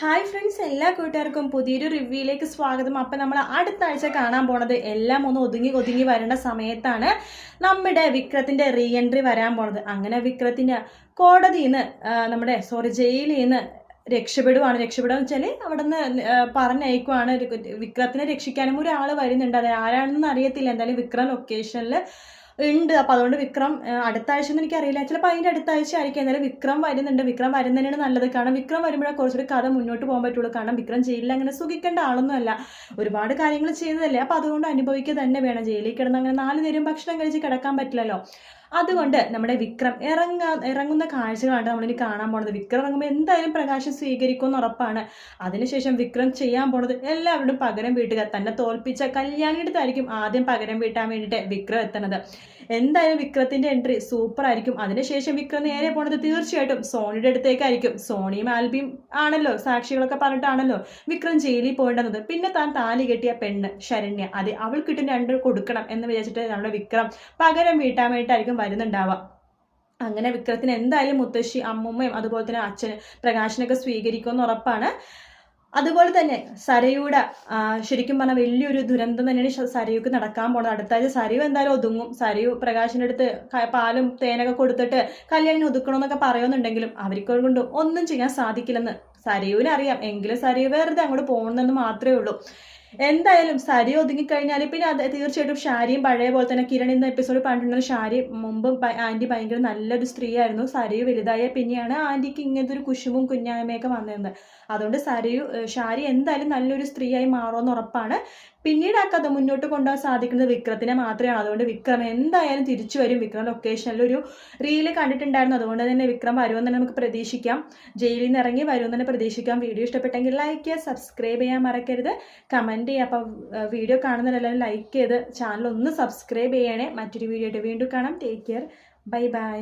Hi friends, എല്ലാ കൂട്ടുകാർക്കും പുതിയൊരു റിവ്യൂയിലേക്ക് സ്വാഗതം. അപ്പം നമ്മൾ അടുത്ത ആഴ്ച കാണാൻ പോണത് എല്ലാം ഒന്ന് ഒതുങ്ങി വരേണ്ട സമയത്താണ് നമ്മുടെ വിക്രത്തിൻ്റെ റീ എൻട്രി വരാൻ പോണത്. അങ്ങനെ വിക്രത്തിന് കോടതിയിൽ നിന്ന് ജയിലിൽ നിന്ന് രക്ഷപ്പെടുകയെന്ന് വെച്ചാൽ അവിടെ നിന്ന് പറഞ്ഞയക്കുവാണ്. വിക്രത്തിനെ രക്ഷിക്കാനും ഒരാൾ വരുന്നുണ്ട്. അത് ആരാണെന്ന് അറിയത്തില്ല. എന്തായാലും വിക്രം ലൊക്കേഷനിൽ ഉണ്ട്. അപ്പോൾ അതുകൊണ്ട് വിക്രം അടുത്ത ആഴ്ച എന്ന് എനിക്കറിയില്ല, ചിലപ്പോൾ അതിൻ്റെ അടുത്ത ആഴ്ച ആയിരിക്കും. എന്നാലും വിക്രം വരുന്നുണ്ട്. വിക്രം വരുന്നതിനാണ് നല്ലത്. കാരണം വിക്രം വരുമ്പോഴേ കുറച്ചുകൂടി കഥ മുന്നോട്ട് പോകാൻ പറ്റുള്ളൂ. കാരണം വിക്രം ജയിലിൽ അങ്ങനെ സുഖിക്കേണ്ട ആളൊന്നുമല്ല, ഒരുപാട് കാര്യങ്ങൾ ചെയ്തതല്ലേ. അപ്പോൾ അതുകൊണ്ട് അനുഭവിക്കുക തന്നെ വേണം. ജയിലിൽ കിടന്ന് അങ്ങനെ 4 നേരം ഭക്ഷണം കഴിച്ച് കിടക്കാൻ പറ്റില്ലല്ലോ. അതുകൊണ്ട് നമ്മുടെ വിക്രം ഇറങ്ങുന്ന കാഴ്ചകളാണ് നമ്മളിനി കാണാൻ പോണത്. വിക്രം ഇറങ്ങുമ്പോൾ എന്തായാലും പ്രകാശം സ്വീകരിക്കുമെന്ന് ഉറപ്പാണ്. അതിനുശേഷം വിക്രം ചെയ്യാൻ പോണത് എല്ലാവരോടും പകരം വീട്ടുക. തന്നെ തോൽപ്പിച്ച കല്യാണിയുടെ അടുത്തായിരിക്കും ആദ്യം പകരം വീട്ടാൻ വേണ്ടിയിട്ട് വിക്രം എത്തുന്നത്. എന്തായാലും വിക്രത്തിന്റെ എൻട്രി സൂപ്പർ ആയിരിക്കും. അതിനുശേഷം വിക്രം നേരെ പോണത് തീർച്ചയായിട്ടും സോണിയുടെ അടുത്തേക്കായിരിക്കും. സോണിയും ആൽബിയും ആണല്ലോ സാക്ഷികളൊക്കെ പറഞ്ഞിട്ടാണല്ലോ വിക്രം ജയിലിൽ പോകേണ്ടത്. പിന്നെ താൻ താലി കെട്ടിയ പെണ്ണ് ശരണ്യ, അത് അവൾക്കിട്ടും 2 കൊടുക്കണം എന്ന് വിചാരിച്ചിട്ട് നമ്മുടെ വിക്രം പകരം വീട്ടാൻ വേണ്ടിയിട്ടായിരിക്കും വരുന്നുണ്ടാവുക. അങ്ങനെ വിക്രത്തിന് എന്തായാലും മുത്തശ്ശി, അമ്മുമ്മയും അതുപോലെ തന്നെ അച്ഛൻ പ്രകാശനൊക്കെ സ്വീകരിക്കുമെന്ന് ഉറപ്പാണ്. അതുപോലെ തന്നെ സരയുടെ ശരിക്കും പറഞ്ഞാൽ വലിയൊരു ദുരന്തം തന്നെയാണ് സരയുക്ക് നടക്കാൻ പോകുന്നത്. അടുത്ത ആഴ്ച സരയു എന്തായാലും ഒതുങ്ങും. സരയു പ്രകാശിൻ്റെ അടുത്ത് പാലും തേനൊക്കെ കൊടുത്തിട്ട് കല്യാണിനെ ഒതുക്കണമെന്നൊക്കെ പറയുന്നുണ്ടെങ്കിലും അവർക്ക് കൊണ്ട് ഒന്നും ചെയ്യാൻ സാധിക്കില്ലെന്ന് സരയുവിന് അറിയാം. എങ്കിലും സരയു വെറുതെ അങ്ങോട്ട് പോകുന്നെന്ന് മാത്രമേ ഉള്ളൂ. എന്തായാലും സരി ഒതുങ്ങിക്കഴിഞ്ഞാൽ പിന്നെ അത് തീർച്ചയായിട്ടും ഷാരിയും പഴയ പോലെ തന്നെ കിരൺ ഇന്ന എപ്പിസോഡ് പറഞ്ഞിട്ടുണ്ടെങ്കിൽ ഷാരി മുമ്പ് ആൻറ്റി ഭയങ്കര നല്ലൊരു സ്ത്രീയായിരുന്നു. സരിയു വലുതായ പിന്നെയാണ് ആൻറ്റിക്ക് ഇങ്ങനത്തെ ഒരു കുശുമ്പും കുഞ്ഞായ്മയൊക്കെ വന്നിരുന്നത്. അതുകൊണ്ട് ഷാരി എന്തായാലും നല്ലൊരു സ്ത്രീയായി മാറുമെന്ന് ഉറപ്പാണ്. പിന്നീട് ആ കഥ മുന്നോട്ട് കൊണ്ടുപോകാൻ സാധിക്കുന്നത് വിക്രത്തിനെ മാത്രമാണ്. അതുകൊണ്ട് വിക്രം എന്തായാലും തിരിച്ചു വരും. വിക്രം ലൊക്കേഷനിൽ ഒരു റീല് കണ്ടിട്ടുണ്ടായിരുന്നു. അതുകൊണ്ട് തന്നെ വിക്രം വരുമെന്ന് തന്നെ നമുക്ക് പ്രതീക്ഷിക്കാം. ജയിലിൽ നിന്ന് ഇറങ്ങി വരുമെന്ന് തന്നെ പ്രതീക്ഷിക്കാം. വീഡിയോ ഇഷ്ടപ്പെട്ടെങ്കിൽ ലൈക്ക് ചെയ്യുക, സബ്സ്ക്രൈബ് ചെയ്യാൻ മറക്കരുത്, കമൻറ്റ് ചെയ്യുക. അപ്പോൾ വീഡിയോ കാണുന്നവരെല്ലാവരും ലൈക്ക് ചെയ്ത് ചാനൽ ഒന്ന് സബ്സ്ക്രൈബ് ചെയ്യണേ. മറ്റൊരു വീഡിയോ ആയിട്ട് വീണ്ടും കാണാം. Take care, bye bye.